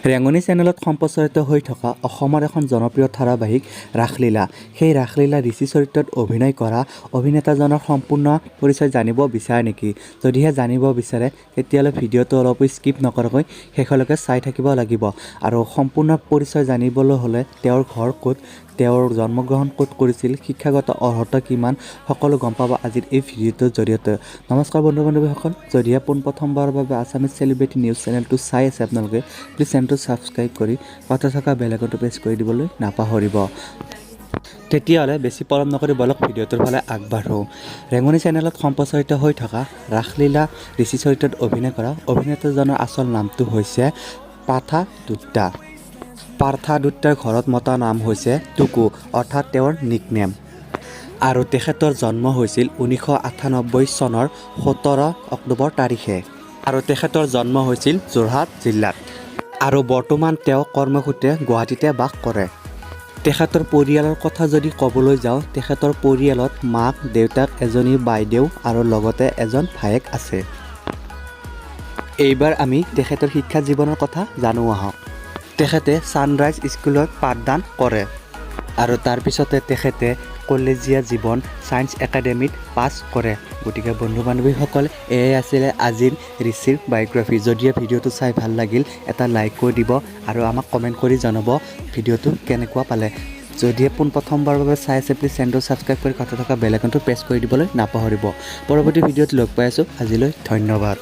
ৰেংগনি চেনেলত সম্প্ৰচাৰিত হৈ থকা অসমৰ এখন জনপ্ৰিয় ধাৰাবাহিক ৰাসলীলা। সেই ৰাসলীলা ঋষি চৰিত্ৰত অভিনয় কৰা অভিনেতাজনৰ সম্পূৰ্ণ পৰিচয় জানিব বিচাৰে নেকি? যদিহে জানিব বিচাৰে তেতিয়াহ'লে ভিডিঅ'টো অলপো স্কিপ নকৰাকৈ শেষলৈকে চাই থাকিব লাগিব। আৰু সম্পূৰ্ণ পৰিচয় জানিবলৈ হ'লে তেওঁৰ ঘৰ ক'ত, তেওঁৰ জন্মগ্ৰহণ ক'ত কৰিছিল, শিক্ষাগত অৰ্হতা কিমান, সকলো গম পাব আজিৰ এই ভিডিঅ'টোৰ জৰিয়তে। নমস্কাৰ বন্ধু বান্ধৱীসকল, যদিহে পোনপ্ৰথমবাৰৰ বাবে আছামিজ চেলিব্ৰিটি নিউজ চেনেলটো চাই আছে আপোনালোকে, প্লিজ চেনেলটো ছাবস্ক্ৰাইব কৰি কাষতে থকা বেল আইকনটো প্ৰেছ কৰি দিবলৈ নাপাহৰিব। তেতিয়াহ'লে বেছি পলম নকৰি বলক ভিডিঅ'টোৰ ফালে আগবাঢ়োঁ। ৰেংগনি চেনেলত সম্প্ৰচাৰিত হৈ থকা ৰাসলীলা ঋষি চৰিত্ৰত অভিনয় কৰা অভিনেতাজনৰ আচল নামটো হৈছে পাৰ্থা দুত্তাৰ ঘৰত মতা নাম হৈছে টুকু, অৰ্থাৎ তেওঁৰ নিকনেম। আৰু তেখেতৰ জন্ম হৈছিল 1998 চনৰ 17 অক্টোবৰ তাৰিখে। আৰু তেখেতৰ জন্ম হৈছিল যোৰহাট জিলাত। আৰু বৰ্তমান তেওঁ কৰ্মসূত্ৰে গুৱাহাটীতে বাস কৰে। তেখেতৰ পৰিয়ালৰ কথা যদি ক'বলৈ যাওঁ, তেখেতৰ পৰিয়ালত মাক, দেউতাক, এজনী বাইদেউ আৰু লগতে এজন ভায়েক আছে। এইবাৰ আমি তেখেতৰ শিক্ষা জীৱনৰ কথা জানো আহক। তেখেতে ছানৰাইজ স্কুলত পাঠদান কৰে আৰু তাৰপিছতে তেখেতে কলেজীয়া জীৱন ছায়েন্স একাডেমীত পাছ কৰে। গতিকে বন্ধু বান্ধৱীসকল, এয়াই আছিলে আজিৰ ঋষিৰ বায়োগ্ৰাফী। যদিহে ভিডিঅ'টো চাই ভাল লাগিল এটা লাইক কৰি দিব আৰু আমাক কমেণ্ট কৰি জনাব ভিডিঅ'টো কেনেকুৱা পালে। যদিহে পোনপ্ৰথমবাৰৰ বাবে চাই আছে প্লিজ চেনেলটো ছাবস্ক্ৰাইব কৰি কাষতে থকা বেল আইকনটো প্ৰেছ কৰি দিবলৈ নাপাহৰিব। পৰৱৰ্তী ভিডিঅ'ত লগ পাই আছোঁ। আজিলৈ ধন্যবাদ।